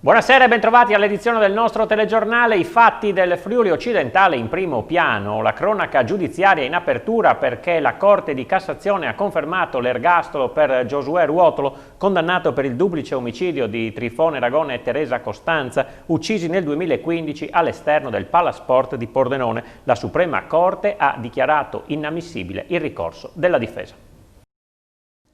Buonasera e bentrovati all'edizione del nostro telegiornale. I fatti del Friuli occidentale in primo piano, la cronaca giudiziaria in apertura perché la Corte di Cassazione ha confermato l'ergastolo per Giosuè Ruotolo, condannato per il duplice omicidio di Trifone Ragone e Teresa Costanza, uccisi nel 2015 all'esterno del Palasport di Pordenone. La Suprema Corte ha dichiarato inammissibile il ricorso della difesa.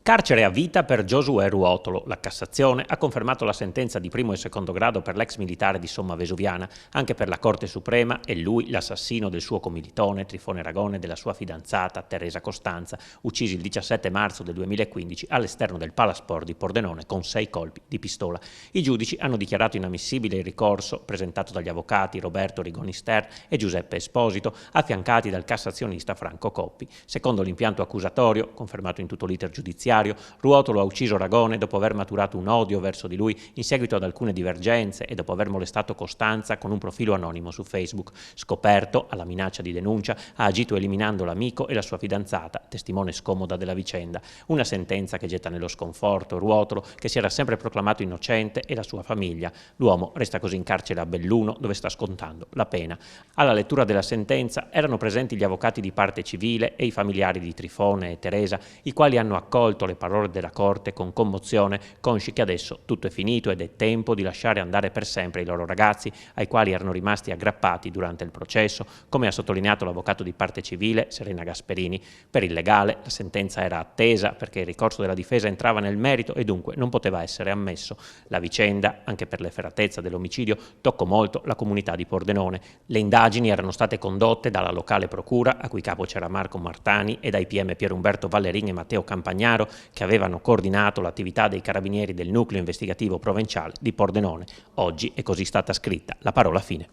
Carcere a vita per Giosuè Ruotolo. La Cassazione ha confermato la sentenza di primo e secondo grado per l'ex militare di Somma Vesuviana. Anche per la Corte Suprema è lui l'assassino del suo commilitone Trifone Ragone e della sua fidanzata Teresa Costanza, uccisi il 17 marzo del 2015 all'esterno del Palasport di Pordenone con 6 colpi di pistola. I giudici hanno dichiarato inammissibile il ricorso presentato dagli avvocati Roberto Rigonister e Giuseppe Esposito, affiancati dal cassazionista Franco Coppi. Secondo l'impianto accusatorio, confermato in tutto l'iter giudiziario, Ruotolo ha ucciso Ragone dopo aver maturato un odio verso di lui in seguito ad alcune divergenze e dopo aver molestato Costanza con un profilo anonimo su Facebook. Scoperto, alla minaccia di denuncia, ha agito eliminando l'amico e la sua fidanzata, testimone scomoda della vicenda. Una sentenza che getta nello sconforto Ruotolo, che si era sempre proclamato innocente, e la sua famiglia. L'uomo resta così in carcere a Belluno, dove sta scontando la pena. Alla lettura della sentenza erano presenti gli avvocati di parte civile e i familiari di Trifone e Teresa, i quali hanno accolto le parole della Corte con commozione, consci che adesso tutto è finito ed è tempo di lasciare andare per sempre i loro ragazzi, ai quali erano rimasti aggrappati durante il processo, come ha sottolineato l'avvocato di parte civile Serena Gasperini. Per il legale la sentenza era attesa perché il ricorso della difesa entrava nel merito e dunque non poteva essere ammesso. La vicenda, anche per l'efferatezza dell'omicidio, toccò molto la comunità di Pordenone. Le indagini erano state condotte dalla locale procura, a cui capo c'era Marco Martani, e dai PM Pier Umberto Vallerin e Matteo Campagnaro, che avevano coordinato l'attività dei carabinieri del nucleo investigativo provinciale di Pordenone. Oggi è così stata scritta la parola fine.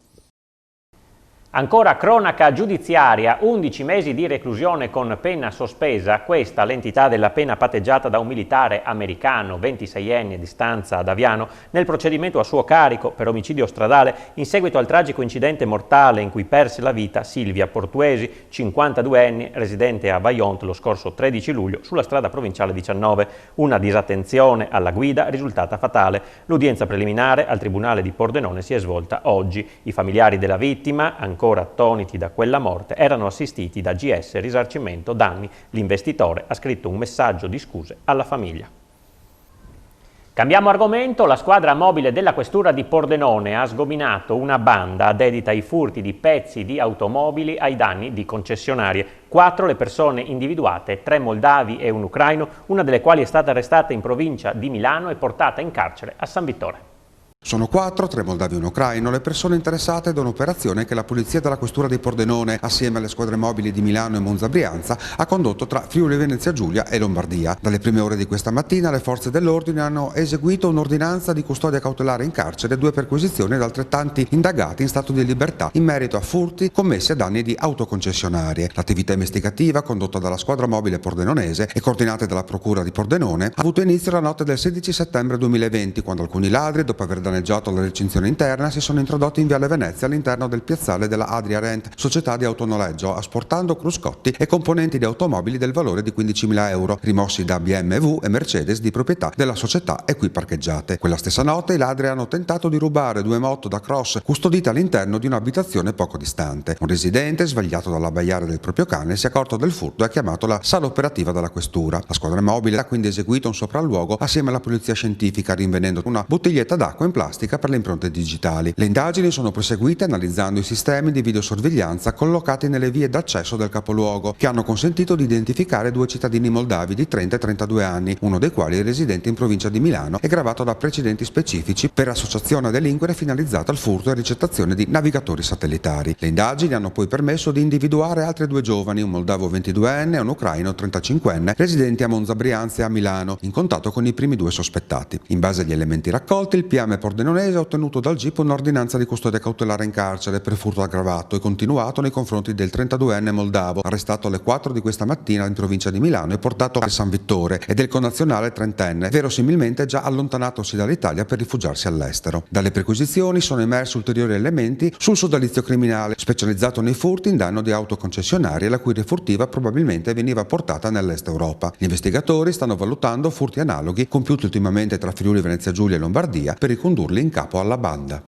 Ancora cronaca giudiziaria, 11 mesi di reclusione con pena sospesa, questa l'entità della pena patteggiata da un militare americano, 26enne di stanza ad Aviano, nel procedimento a suo carico per omicidio stradale in seguito al tragico incidente mortale in cui perse la vita Silvia Portuesi, 52enne, residente a Vajont lo scorso 13 luglio sulla strada provinciale 19. Una disattenzione alla guida risultata fatale. L'udienza preliminare al Tribunale di Pordenone si è svolta oggi. I familiari della vittima, ancora attoniti da quella morte, erano assistiti da GS Risarcimento Danni. L'investitore ha scritto un messaggio di scuse alla famiglia. Cambiamo argomento. La squadra mobile della questura di Pordenone ha sgominato una banda dedita ai furti di pezzi di automobili ai danni di concessionarie. 4 le persone individuate, 3 moldavi e un ucraino, una delle quali è stata arrestata in provincia di Milano e portata in carcere a San Vittore. Sono 4, 3 moldavi e un ucraino, le persone interessate da un'operazione che la polizia della questura di Pordenone, assieme alle squadre mobili di Milano e Monza Brianza, ha condotto tra Friuli Venezia Giulia e Lombardia. Dalle prime ore di questa mattina le forze dell'ordine hanno eseguito un'ordinanza di custodia cautelare in carcere e 2 perquisizioni ad altrettanti indagati in stato di libertà in merito a furti commessi a danni di autoconcessionarie. L'attività investigativa, condotta dalla squadra mobile pordenonese e coordinata dalla procura di Pordenone, ha avuto inizio la notte del 16 settembre 2020, quando alcuni ladri, dopo aver danneggiato la recinzione interna, si sono introdotti in Viale Venezia all'interno del piazzale della Adria Rent, società di autonoleggio, asportando cruscotti e componenti di automobili del valore di 15.000 euro, rimossi da BMW e Mercedes di proprietà della società e qui parcheggiate. Quella stessa notte i ladri hanno tentato di rubare 2 moto da cross custodite all'interno di un'abitazione poco distante. Un residente, svegliato dall'abbaiare del proprio cane, si è accorto del furto e ha chiamato la sala operativa della questura. La squadra mobile ha quindi eseguito un sopralluogo assieme alla polizia scientifica, rinvenendo una bottiglietta d'acqua in plastica per le impronte digitali. Le indagini sono proseguite analizzando i sistemi di videosorveglianza collocati nelle vie d'accesso del capoluogo, che hanno consentito di identificare 2 cittadini moldavi di 30 e 32 anni, uno dei quali residente in provincia di Milano e gravato da precedenti specifici per associazione a delinquere finalizzata al furto e ricettazione di navigatori satellitari. Le indagini hanno poi permesso di individuare altri 2 giovani, un moldavo 22enne e un ucraino 35enne, residenti a Monza Brianza e a Milano, in contatto con i primi 2 sospettati. In base agli elementi raccolti, il PM Pordenonese ha ottenuto dal GIP un'ordinanza di custodia cautelare in carcere per furto aggravato e continuato nei confronti del 32enne moldavo, arrestato alle 4 di questa mattina in provincia di Milano e portato a San Vittore, e del connazionale 30enne, verosimilmente già allontanatosi dall'Italia per rifugiarsi all'estero. Dalle perquisizioni sono emersi ulteriori elementi sul sodalizio criminale, specializzato nei furti in danno di autoconcessionarie, la cui refurtiva probabilmente veniva portata nell'est Europa. Gli investigatori stanno valutando furti analoghi compiuti ultimamente tra Friuli Venezia Giulia e Lombardia per ricondurre ricondurli in capo alla banda.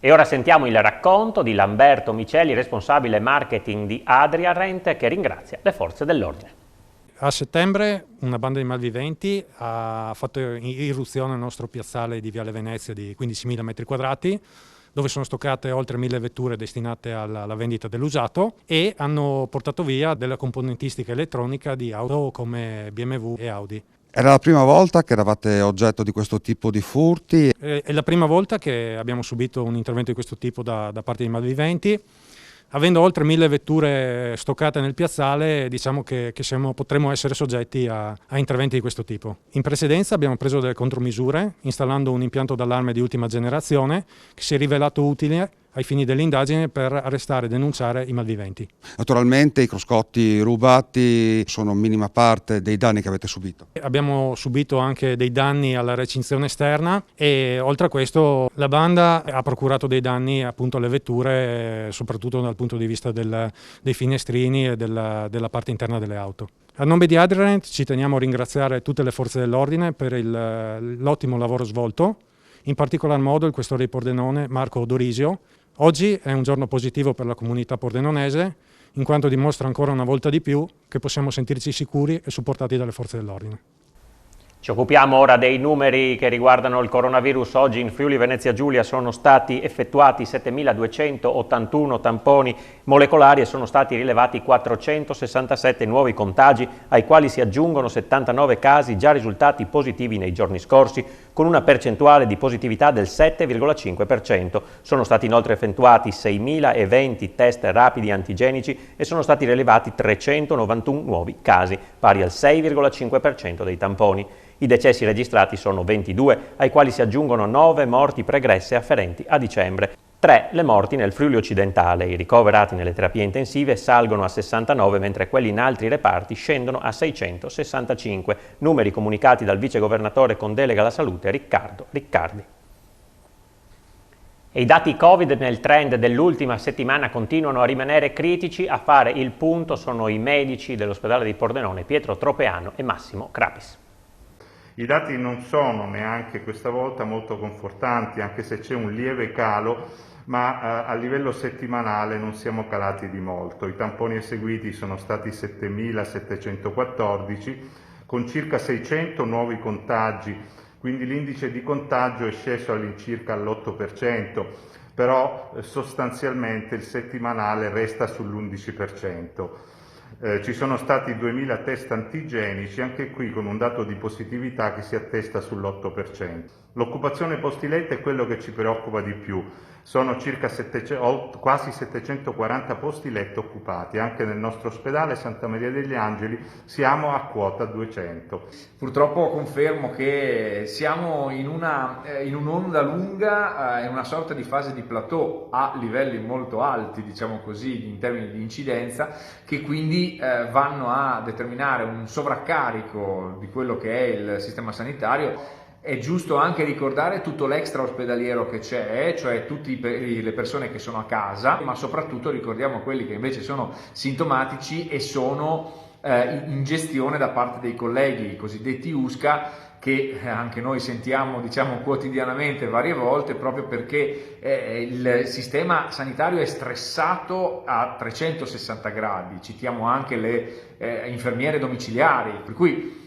E ora sentiamo il racconto di Lamberto Micelli, responsabile marketing di Adriarent, che ringrazia le forze dell'ordine. A settembre una banda di malviventi ha fatto irruzione nel nostro piazzale di Viale Venezia di 15.000 metri quadrati, dove sono stoccate oltre 1.000 vetture destinate alla vendita dell'usato e hanno portato via della componentistica elettronica di auto come BMW e Audi. Era la prima volta che eravate oggetto di questo tipo di furti? È la prima volta che abbiamo subito un intervento di questo tipo da parte dei malviventi. Avendo oltre 1.000 vetture stoccate nel piazzale, diciamo che potremmo essere soggetti a interventi di questo tipo. In precedenza abbiamo preso delle contromisure, installando un impianto d'allarme di ultima generazione che si è rivelato utile ai fini dell'indagine per arrestare e denunciare i malviventi. Naturalmente i cruscotti rubati sono minima parte dei danni che avete subito. Abbiamo subito anche dei danni alla recinzione esterna e oltre a questo la banda ha procurato dei danni appunto alle vetture, soprattutto dal punto di vista dei finestrini e della parte interna delle auto. A nome di Adriarent ci teniamo a ringraziare tutte le forze dell'ordine per l'ottimo lavoro svolto, in particolar modo il questore di Pordenone Marco Dorisio. Oggi è un giorno positivo per la comunità pordenonese, in quanto dimostra ancora una volta di più che possiamo sentirci sicuri e supportati dalle forze dell'ordine. Ci occupiamo ora dei numeri che riguardano il coronavirus. Oggi in Friuli Venezia Giulia sono stati effettuati 7.281 tamponi molecolari e sono stati rilevati 467 nuovi contagi, ai quali si aggiungono 79 casi già risultati positivi nei giorni scorsi, con una percentuale di positività del 7,5%. Sono stati inoltre effettuati 6.020 test rapidi antigenici e sono stati rilevati 391 nuovi casi, pari al 6,5% dei tamponi. I decessi registrati sono 22, ai quali si aggiungono 9 morti pregresse afferenti a dicembre. 3 le morti nel Friuli occidentale. I ricoverati nelle terapie intensive salgono a 69, mentre quelli in altri reparti scendono a 665. Numeri comunicati dal vicegovernatore con delega alla salute Riccardo Riccardi. E i dati Covid nel trend dell'ultima settimana continuano a rimanere critici. A fare il punto sono i medici dell'ospedale di Pordenone Pietro Tropeano e Massimo Crapis. I dati non sono neanche questa volta molto confortanti, anche se c'è un lieve calo, ma a livello settimanale non siamo calati di molto. I tamponi eseguiti sono stati 7.714, con circa 600 nuovi contagi, quindi l'indice di contagio è sceso all'incirca all'8%, però sostanzialmente il settimanale resta sull'11%. Ci sono stati 2.000 test antigenici, anche qui con un dato di positività che si attesta sull'8%. L'occupazione posti letto è quello che ci preoccupa di più. Sono circa quasi 740 posti letto occupati. Anche nel nostro ospedale Santa Maria degli Angeli siamo a quota 200. Purtroppo confermo che siamo in un'onda lunga, in una sorta di fase di plateau a livelli molto alti, diciamo così, in termini di incidenza, che quindi vanno a determinare un sovraccarico di quello che è il sistema sanitario. È giusto anche ricordare tutto l'extra ospedaliero che c'è, cioè tutte le persone che sono a casa, ma soprattutto ricordiamo quelli che invece sono sintomatici e sono in gestione da parte dei colleghi, i cosiddetti USCA, che anche noi sentiamo, diciamo, quotidianamente varie volte, proprio perché il sistema sanitario è stressato a 360 gradi. Citiamo anche le infermiere domiciliari, per cui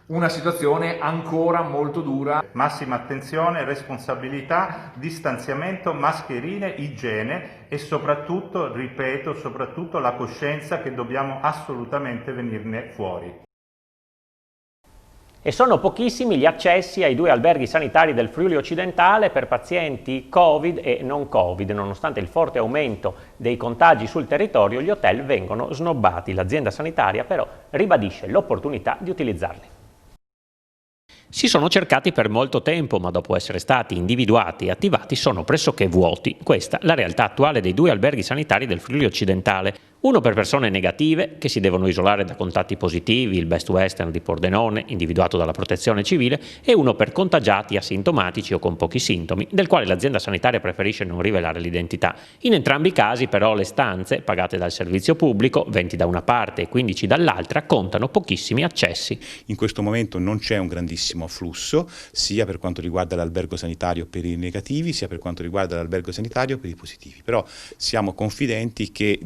una situazione ancora molto dura. Massima attenzione, responsabilità, distanziamento, mascherine, igiene e soprattutto, ripeto, soprattutto la coscienza che dobbiamo assolutamente venirne fuori. E sono pochissimi gli accessi ai 2 alberghi sanitari del Friuli occidentale per pazienti Covid e non Covid. Nonostante il forte aumento dei contagi sul territorio, gli hotel vengono snobbati. L'azienda sanitaria però ribadisce l'opportunità di utilizzarli. Si sono cercati per molto tempo, ma dopo essere stati individuati e attivati sono pressoché vuoti. Questa è la realtà attuale dei 2 alberghi sanitari del Friuli occidentale. Uno per persone negative che si devono isolare da contatti positivi, il Best Western di Pordenone, individuato dalla Protezione Civile, e uno per contagiati asintomatici o con pochi sintomi, del quale l'azienda sanitaria preferisce non rivelare l'identità. In entrambi i casi però le stanze, pagate dal servizio pubblico, 20 da una parte e 15 dall'altra, contano pochissimi accessi. In questo momento non c'è un grandissimo afflusso, sia per quanto riguarda l'albergo sanitario per i negativi, sia per quanto riguarda l'albergo sanitario per i positivi. Però siamo confidenti che,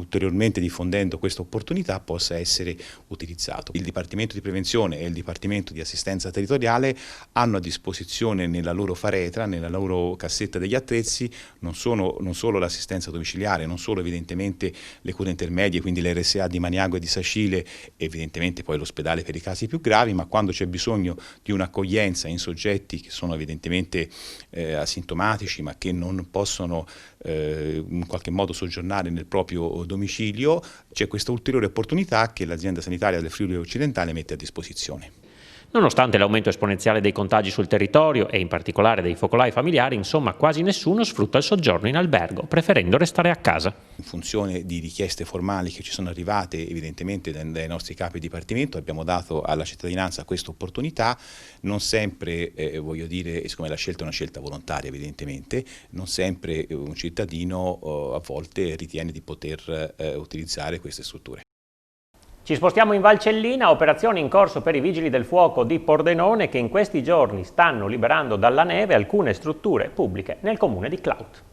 ulteriormente diffondendo questa opportunità, possa essere utilizzato. Il Dipartimento di Prevenzione e il Dipartimento di Assistenza Territoriale hanno a disposizione nella loro faretra, nella loro cassetta degli attrezzi, non solo l'assistenza domiciliare, non solo evidentemente le cure intermedie, quindi le RSA di Maniago e di Sacile, evidentemente poi l'ospedale per i casi più gravi, ma quando c'è bisogno di un'accoglienza in soggetti che sono evidentemente asintomatici ma che non possono in qualche modo soggiornare nel proprio domicilio, c'è questa ulteriore opportunità che l'azienda sanitaria del Friuli Occidentale mette a disposizione. Nonostante l'aumento esponenziale dei contagi sul territorio e in particolare dei focolai familiari, insomma quasi nessuno sfrutta il soggiorno in albergo, preferendo restare a casa. In funzione di richieste formali che ci sono arrivate evidentemente dai nostri capi dipartimento, abbiamo dato alla cittadinanza questa opportunità, non sempre, voglio dire, siccome la scelta è una scelta volontaria evidentemente, non sempre un cittadino a volte ritiene di poter utilizzare queste strutture. Ci spostiamo in Valcellina, operazione in corso per i Vigili del Fuoco di Pordenone che in questi giorni stanno liberando dalla neve alcune strutture pubbliche nel comune di Claut.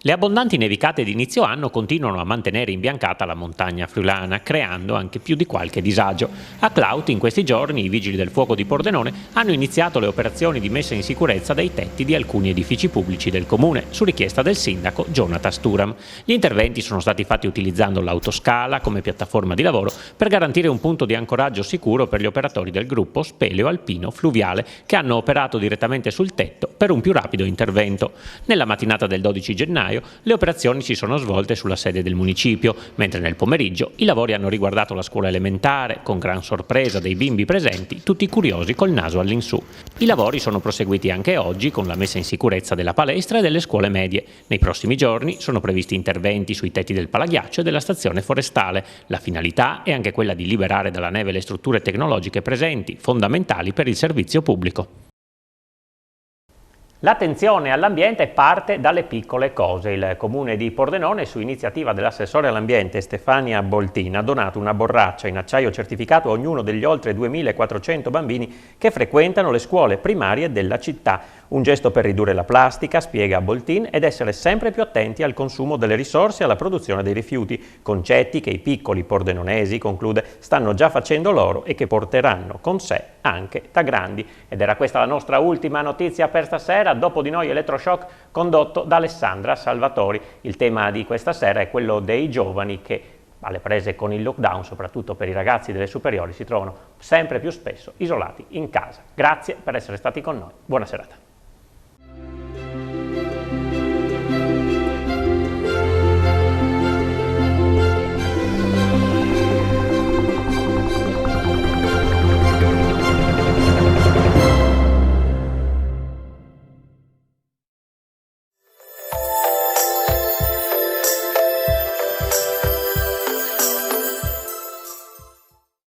Le abbondanti nevicate di inizio anno continuano a mantenere imbiancata la montagna friulana, creando anche più di qualche disagio. A Claut in questi giorni i Vigili del Fuoco di Pordenone hanno iniziato le operazioni di messa in sicurezza dei tetti di alcuni edifici pubblici del comune, su richiesta del sindaco Jonathan Sturam. Gli interventi sono stati fatti utilizzando l'autoscala come piattaforma di lavoro per garantire un punto di ancoraggio sicuro per gli operatori del gruppo Speleo Alpino Fluviale, che hanno operato direttamente sul tetto per un più rapido intervento. Nella mattinata del 12 gennaio le operazioni si sono svolte sulla sede del municipio, mentre nel pomeriggio i lavori hanno riguardato la scuola elementare, con gran sorpresa dei bimbi presenti, tutti curiosi col naso all'insù. I lavori sono proseguiti anche oggi con la messa in sicurezza della palestra e delle scuole medie. Nei prossimi giorni sono previsti interventi sui tetti del palaghiaccio e della stazione forestale. La finalità è anche quella di liberare dalla neve le strutture tecnologiche presenti, fondamentali per il servizio pubblico. L'attenzione all'ambiente parte dalle piccole cose. Il comune di Pordenone, su iniziativa dell'assessore all'ambiente Stefania Boltin, ha donato una borraccia in acciaio certificato a ognuno degli oltre 2400 bambini che frequentano le scuole primarie della città. Un gesto per ridurre la plastica, spiega Boltin, ed essere sempre più attenti al consumo delle risorse e alla produzione dei rifiuti, concetti che i piccoli pordenonesi, conclude, stanno già facendo loro e che porteranno con sé anche da grandi. Ed era questa la nostra ultima notizia per stasera. Dopo di noi Elettroshock, condotto da Alessandra Salvatori. Il tema di questa sera è quello dei giovani che, alle prese con il lockdown, soprattutto per i ragazzi delle superiori, si trovano sempre più spesso isolati in casa. Grazie per essere stati con noi. Buona serata.